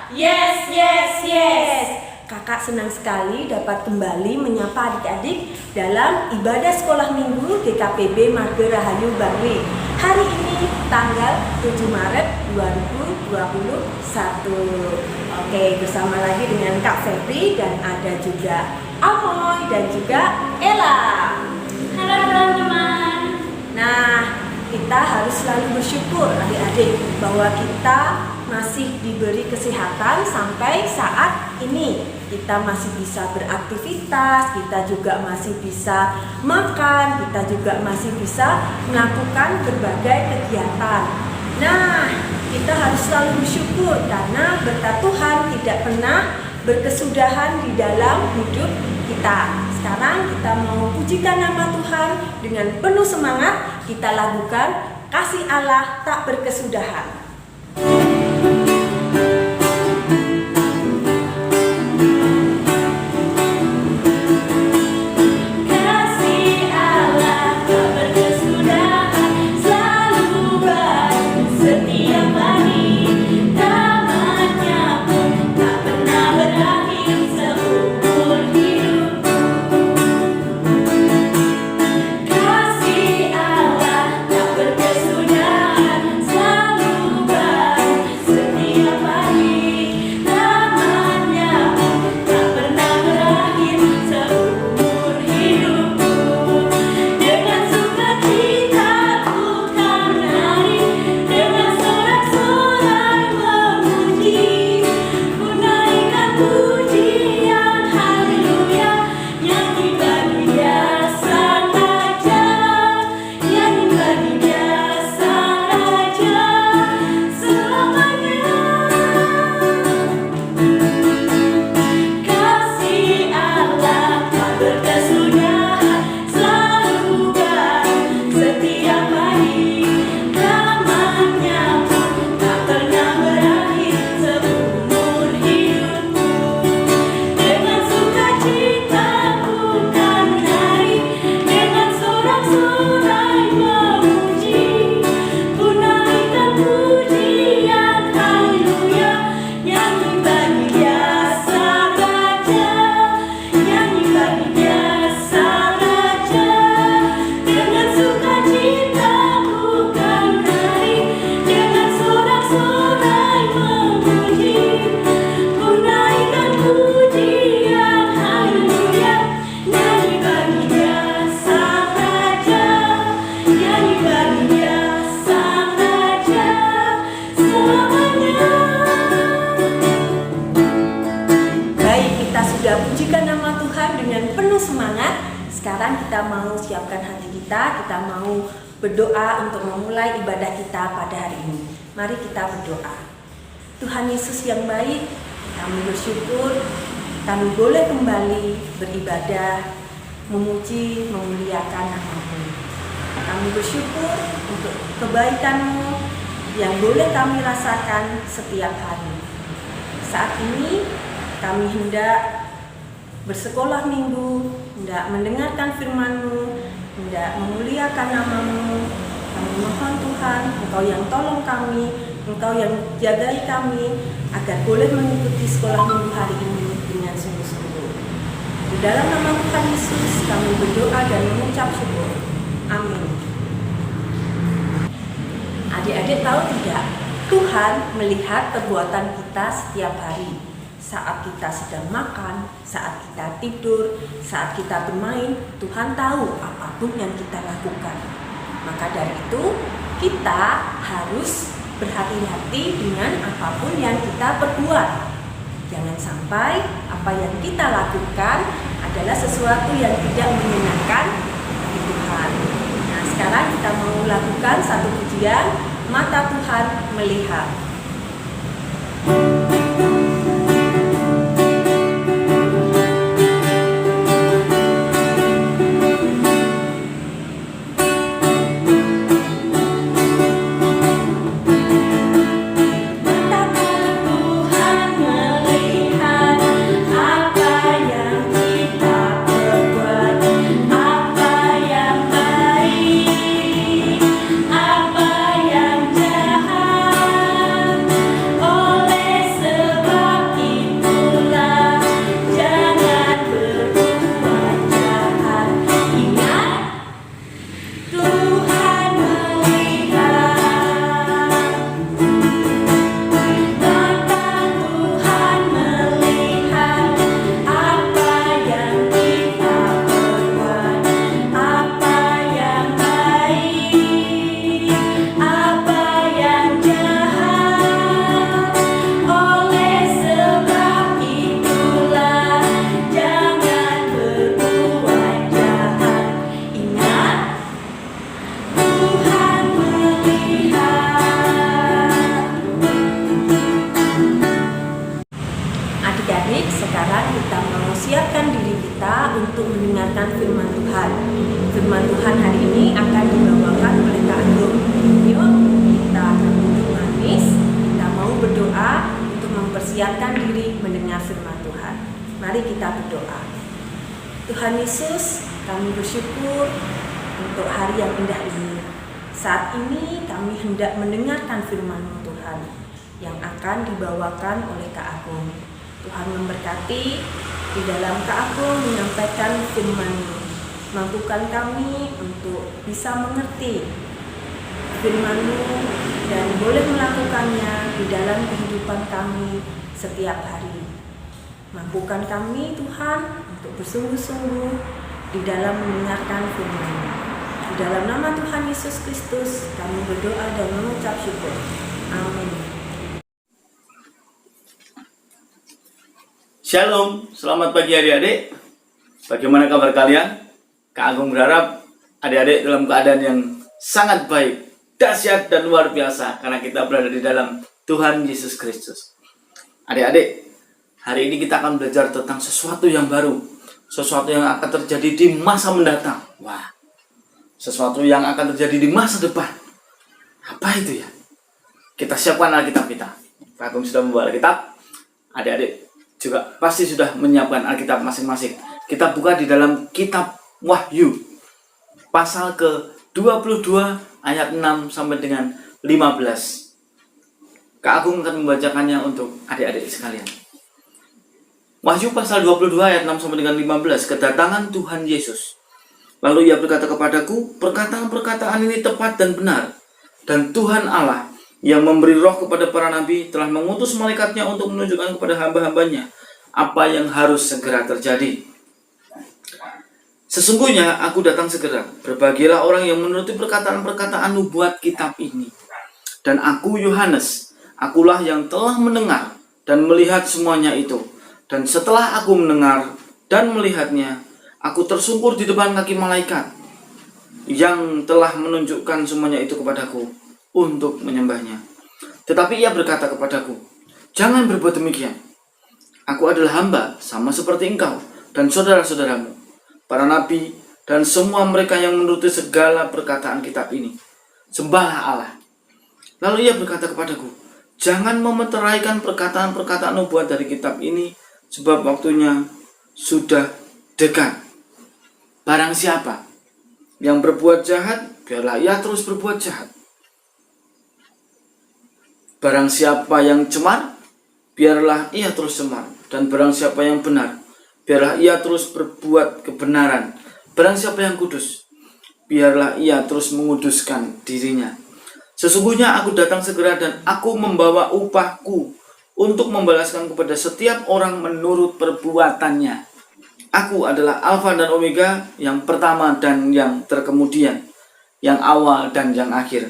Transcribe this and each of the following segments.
Yes, yes, yes. Kakak senang sekali dapat kembali menyapa adik-adik dalam ibadah sekolah minggu GKPB Marga Rahayu Bangli. Hari ini tanggal 7 Maret 2021. Oke, bersama lagi dengan Kak Febri dan ada juga Amoy dan juga Ella. Halo teman-teman. Nah, kita harus selalu bersyukur adik-adik bahwa kita masih diberi kesehatan sampai saat ini. Kita masih bisa beraktivitas, kita juga masih bisa makan, kita juga masih bisa melakukan berbagai kegiatan. Nah, kita harus selalu bersyukur karena berkat Tuhan tidak pernah berkesudahan di dalam hidup kita. Sekarang kita mau pujikan nama Tuhan dengan penuh semangat. Kita lakukan kasih Allah tak berkesudahan. Pujikan nama Tuhan dengan penuh semangat. Sekarang kita mau siapkan hati kita mau berdoa untuk memulai ibadah kita pada hari ini. Mari kita berdoa. Tuhan Yesus yang baik, kami bersyukur kami boleh kembali beribadah, memuji, memuliakan nama-Mu. Kami bersyukur untuk kebaikan-Mu yang boleh kami rasakan setiap hari. Saat ini kami hendak bersekolah minggu, hendak mendengarkan firman-Mu, hendak memuliakan nama-Mu. Kami mohon Tuhan, Engkau yang tolong kami, Engkau yang jagai kami, agar boleh mengikuti sekolah minggu hari ini dengan sungguh-sungguh. Di dalam nama Tuhan Yesus kami berdoa dan mengucap syukur. Amin. Adik-adik tahu tidak? Tuhan melihat perbuatan kita setiap hari. Saat kita sedang makan, saat kita tidur, saat kita bermain, Tuhan tahu apapun yang kita lakukan. Maka dari itu, kita harus berhati-hati dengan apapun yang kita perbuat. Jangan sampai apa yang kita lakukan adalah sesuatu yang tidak menyenangkan bagi Tuhan. Nah, sekarang kita mau lakukan satu pujian, Mata Tuhan Melihat. Apa yang jahat Adik-adik, sekarang kita mau siapkan diri kita untuk mendengarkan firman Tuhan. Firman Tuhan hari ini akan dibawakan oleh Kak Agung. Yuk, kita duduk manis, kita mau berdoa untuk mempersiapkan diri mendengar firman Tuhan. Mari kita berdoa. Tuhan Yesus, kami bersyukur untuk hari yang indah ini. Saat ini kami hendak mendengarkan firman-Mu Tuhan yang akan dibawakan oleh Kak Agung. Tuhan memberkati di dalam Kak Agung menyampaikan firman-Mu. Mampukan kami untuk bisa mengerti firman-Mu dan boleh melakukannya di dalam kehidupan kami setiap hari. Mampukan kami Tuhan untuk bersungguh-sungguh di dalam mendengarkan firman-Mu. Di dalam nama Tuhan Yesus Kristus kami berdoa dan mengucap syukur. Amin. Shalom, selamat pagi adik-adik. Bagaimana kabar kalian? Kak Agung berharap adik-adik dalam keadaan yang sangat baik, dahsyat dan luar biasa karena kita berada di dalam Tuhan Yesus Kristus. Adik-adik, hari ini kita akan belajar tentang sesuatu yang baru, sesuatu yang akan terjadi di masa mendatang. Wah, sesuatu yang akan terjadi di masa depan. Apa itu ya? Kita siapkan Alkitab kita. Kak Agung sudah membawa Alkitab. Adik-adik juga pasti sudah menyiapkan Alkitab masing-masing. Kita buka di dalam kitab Wahyu pasal ke-22 ayat 6 sampai dengan 15. Kak Agung akan membacakannya untuk adik-adik sekalian. Wahyu pasal 22 ayat 6 sampai dengan 15. Kedatangan Tuhan Yesus. Lalu ia berkata kepadaku, perkataan-perkataan ini tepat dan benar. Dan Tuhan Allah yang memberi roh kepada para nabi telah mengutus malaikatnya untuk menunjukkan kepada hamba-hambanya apa yang harus segera terjadi. Sesungguhnya aku datang segera. Berbahagialah orang yang menuruti perkataan-perkataan nubuat kitab ini. Dan aku Yohanes, akulah yang telah mendengar dan melihat semuanya itu. Dan setelah aku mendengar dan melihatnya, aku tersungkur di depan kaki malaikat yang telah menunjukkan semuanya itu kepadaku untuk menyembahnya. Tetapi ia berkata kepadaku, jangan berbuat demikian. Aku adalah hamba sama seperti engkau dan saudara-saudaramu, para nabi dan semua mereka yang menuruti segala perkataan kitab ini. Sembahlah Allah. Lalu ia berkata kepadaku, jangan memeteraikan perkataan-perkataan nubuat dari kitab ini, sebab waktunya sudah dekat. Barang siapa yang berbuat jahat, biarlah ia terus berbuat jahat. Barang siapa yang cemar, biarlah ia terus cemar. Dan barang siapa yang benar, biarlah ia terus berbuat kebenaran. Barang siapa yang kudus, biarlah ia terus menguduskan dirinya. Sesungguhnya aku datang segera dan aku membawa upahku untuk membalaskan kepada setiap orang menurut perbuatannya. Aku adalah Alfa dan Omega, yang pertama dan yang terkemudian, yang awal dan yang akhir.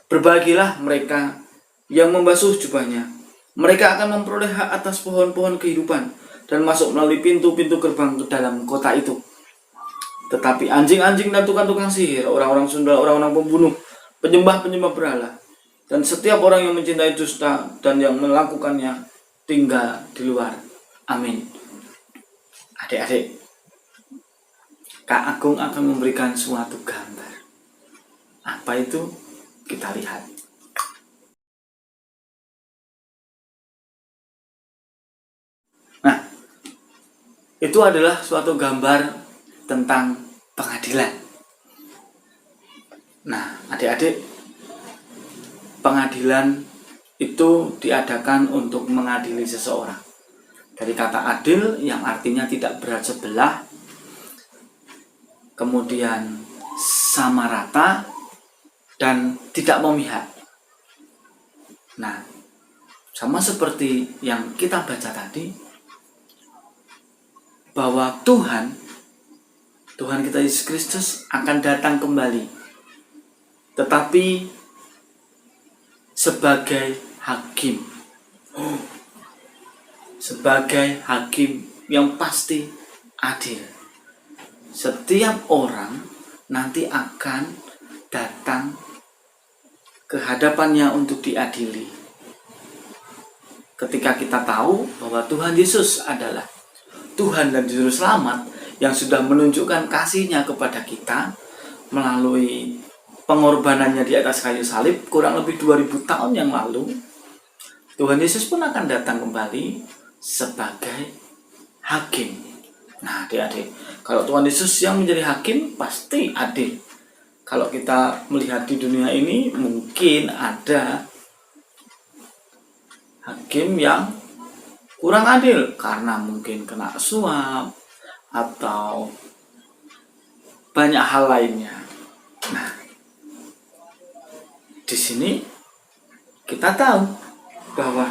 Berbahagialah mereka yang membasuh jubahnya. Mereka akan memperoleh hak atas pohon-pohon kehidupan dan masuk melalui pintu-pintu gerbang ke dalam kota itu. Tetapi anjing-anjing dan tukang-tukang sihir, orang-orang sundal, orang-orang pembunuh, penyembah-penyembah berhala, dan setiap orang yang mencintai dusta dan yang melakukannya tinggal di luar. Amin. Adik-adik, Kak Agung akan memberikan suatu gambar. Apa itu? Kita lihat. Nah, itu adalah suatu gambar tentang pengadilan. Nah, adik-adik, pengadilan itu diadakan untuk mengadili seseorang. Dari kata adil yang artinya tidak berat sebelah, kemudian sama rata, dan tidak memihak. Nah, sama seperti yang kita baca tadi, bahwa Tuhan kita Yesus Kristus akan datang kembali, tetapi sebagai hakim, sebagai hakim yang pasti adil. Setiap orang nanti akan datang ke hadapannya untuk diadili. ketika kita tahu bahwa Tuhan Yesus adalah Tuhan dan Juru Selamat yang sudah menunjukkan kasih-Nya kepada kita melalui pengorbanannya di atas kayu salib kurang lebih 2000 tahun yang lalu, Tuhan Yesus pun akan datang kembali sebagai hakim. Nah, adik-adik, kalau Tuhan Yesus yang menjadi hakim pasti adil. Kalau kita melihat di dunia ini mungkin ada hakim yang kurang adil karena mungkin kena suap atau banyak hal lainnya. Nah, di sini kita tahu bahwa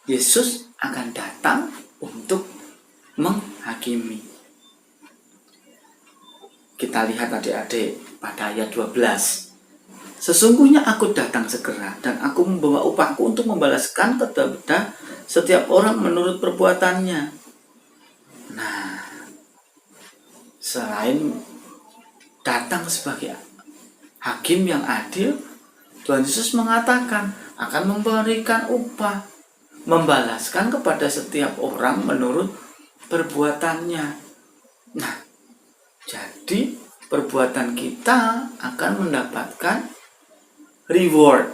Yesus akan datang untuk menghakimi. Kita lihat adik-adik pada ayat 12. Sesungguhnya aku datang segera dan aku membawa upahku untuk membalaskan kepada setiap orang menurut perbuatannya. Nah, selain datang sebagai hakim yang adil, Tuhan Yesus mengatakan akan memberikan upah, membalaskan kepada setiap orang menurut perbuatannya. Nah, jadi perbuatan kita akan mendapatkan reward,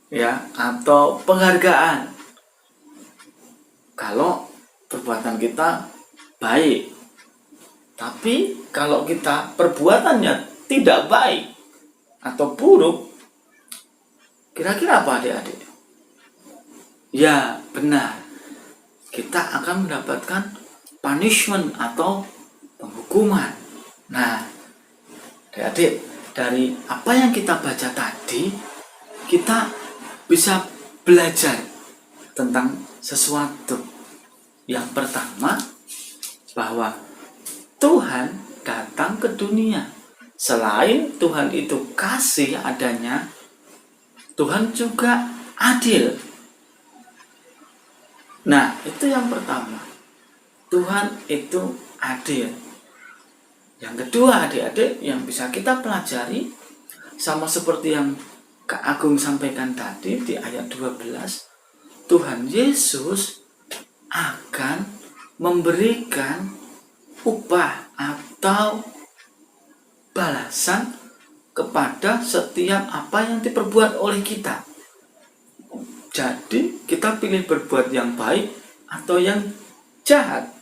ya, atau penghargaan kalau perbuatan kita baik. Tapi kalau kita perbuatannya tidak baik atau buruk, kira-kira apa adik-adik? Ya, benar, kita akan mendapatkan punishment atau penghukuman. Nah, adik-adik, dari apa yang kita baca tadi, kita bisa belajar tentang sesuatu. Yang pertama, bahwa Tuhan datang ke dunia. Selain Tuhan itu kasih adanya, Tuhan juga adil. Nah, itu yang pertama. Tuhan itu adil. Yang kedua, adik-adik, yang bisa kita pelajari sama seperti yang Kak Agung sampaikan tadi di ayat 12, Tuhan Yesus akan memberikan upah atau balasan kepada setiap apa yang diperbuat oleh kita. Jadi kita pilih berbuat yang baik atau yang jahat,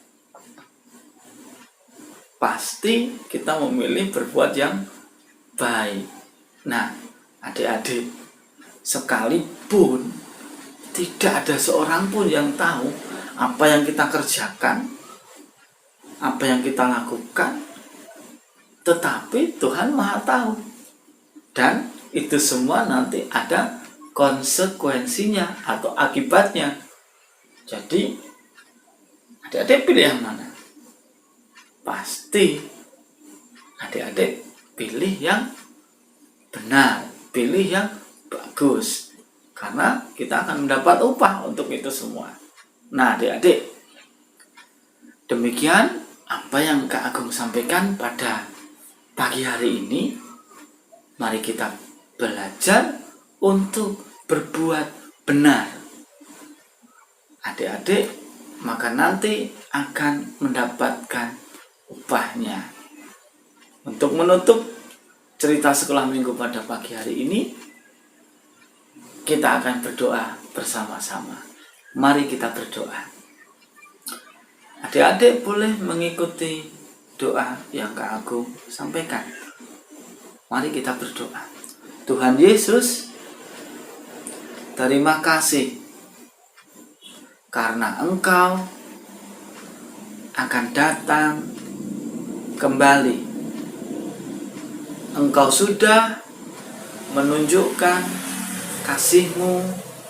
pasti kita memilih berbuat yang baik. Nah, adik-adik, sekalipun tidak ada seorang pun yang tahu apa yang kita kerjakan, apa yang kita lakukan, tetapi Tuhan Maha tahu. Dan itu semua nanti ada konsekuensinya atau akibatnya. Jadi, adik-adik pilih yang mana? Pasti adik-adik pilih yang benar, pilih yang bagus, karena kita akan mendapat upah untuk itu semua. Nah, adik-adik, demikian apa yang Kak Agung sampaikan pada pagi hari ini. Mari kita belajar untuk berbuat benar, adik-adik, maka nanti akan mendapatkan upahnya. Untuk menutup cerita sekolah minggu pada pagi hari ini, kita akan berdoa bersama-sama. Mari kita berdoa. Adik-adik boleh mengikuti doa yang Kak Agung sampaikan. Mari kita berdoa. Tuhan Yesus, terima kasih karena Engkau akan datang kembali. Engkau sudah menunjukkan kasih-Mu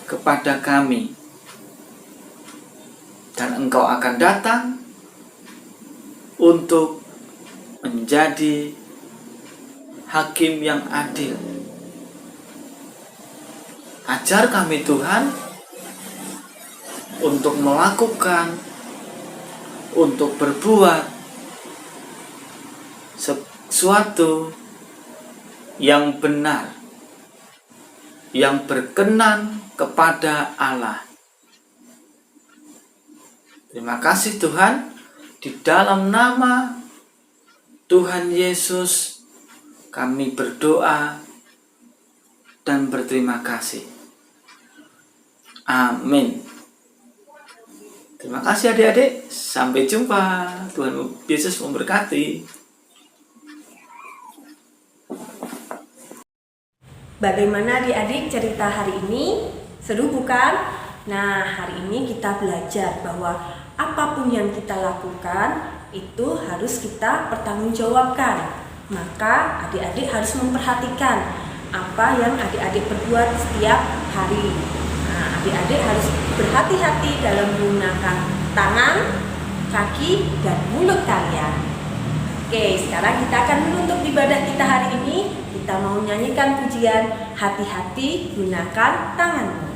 kepada kami, dan Engkau akan datang untuk menjadi hakim yang adil. Ajar kami Tuhan untuk melakukan, untuk berbuat sesuatu yang benar yang berkenan kepada Allah. Terima kasih Tuhan, di dalam nama Tuhan Yesus kami berdoa dan berterima kasih. Amin. Terima kasih adik-adik, sampai jumpa. Tuhan Yesus memberkati. Bagaimana adik-adik cerita hari ini? Seru bukan? Nah, hari ini kita belajar bahwa apapun yang kita lakukan itu harus kita pertanggungjawabkan. Maka adik-adik harus memperhatikan apa yang adik-adik perbuat setiap hari. Nah, adik-adik harus berhati-hati dalam menggunakan tangan, kaki, dan mulut kalian. Oke, sekarang kita akan menutup ibadah kita hari ini. Kita mau nyanyikan pujian Hati-hati Gunakan Tanganmu.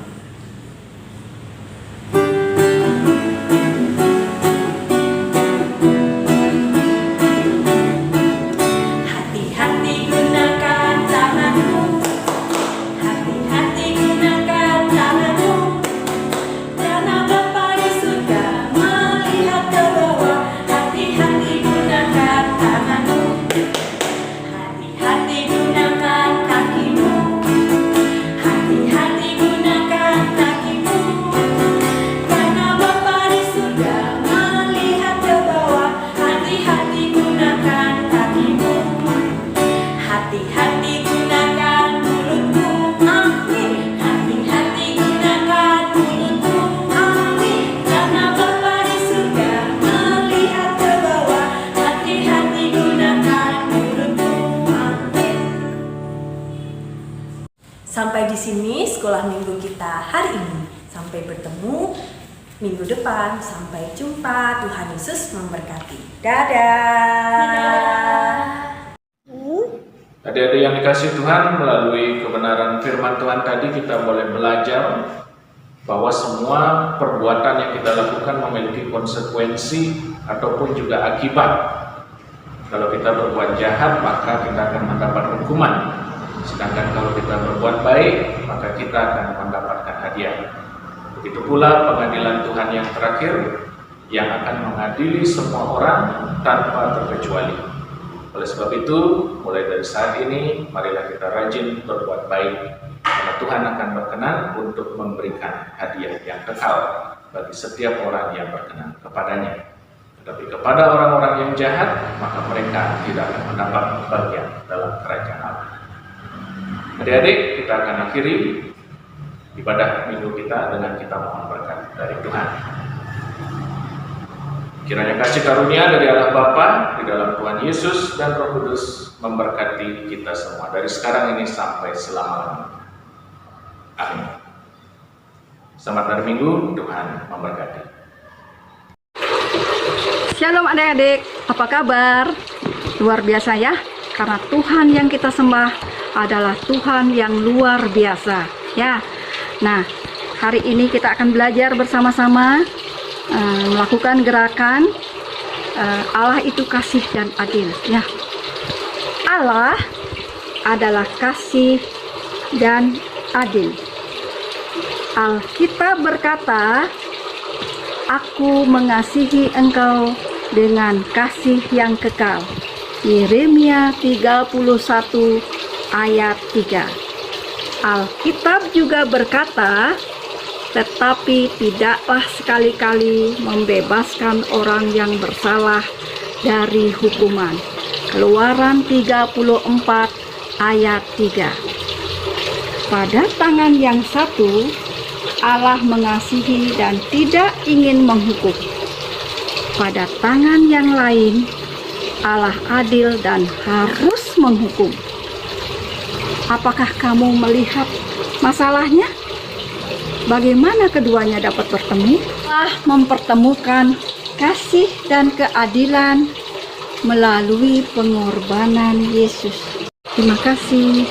Sampai di sini sekolah minggu kita hari ini. Sampai bertemu minggu depan. Sampai jumpa. Tuhan Yesus memberkati. Dadah. Adik-adik yang dikasihi Tuhan, melalui kebenaran firman Tuhan tadi kita boleh belajar bahwa semua perbuatan yang kita lakukan memiliki konsekuensi ataupun juga akibat. Kalau kita berbuat jahat, maka kita akan mendapat hukuman. Sedangkan kalau kita berbuat baik, maka kita akan mendapatkan hadiah. Begitu pula pengadilan Tuhan yang terakhir, yang akan mengadili semua orang tanpa terkecuali. Oleh sebab itu, mulai dari saat ini, marilah kita rajin berbuat baik, karena Tuhan akan berkenan untuk memberikan hadiah yang kekal bagi setiap orang yang berkenan kepadanya. Tetapi kepada orang-orang yang jahat, maka mereka tidak akan mendapat bagian dalam kerajaan Allah. Adik-adik, kita akan akhiri ibadah minggu kita dengan kita mohon berkat dari Tuhan. Kiranya kasih karunia dari Allah Bapa, di dalam Tuhan Yesus dan Roh Kudus memberkati kita semua dari sekarang ini sampai selama-lamanya. Amin. Selamat hari Minggu, Tuhan memberkati. Shalom adik-adik, apa kabar? Luar biasa ya, karena Tuhan yang kita sembah adalah Tuhan yang luar biasa ya. Nah, hari ini kita akan belajar bersama-sama melakukan gerakan Allah itu kasih dan adil ya. Allah adalah kasih dan adil. Alkitab berkata, aku mengasihi engkau dengan kasih yang kekal. Yeremia 31 ayat 3. Alkitab juga berkata, tetapi tidaklah sekali-kali membebaskan orang yang bersalah dari hukuman. Keluaran 34 ayat 3. Pada tangan yang satu, Allah mengasihi dan tidak ingin menghukum. Pada tangan yang lain, Allah adil dan harus menghukum. Apakah kamu melihat masalahnya? Bagaimana keduanya dapat bertemu? Allah mempertemukan kasih dan keadilan melalui pengorbanan Yesus. Terima kasih.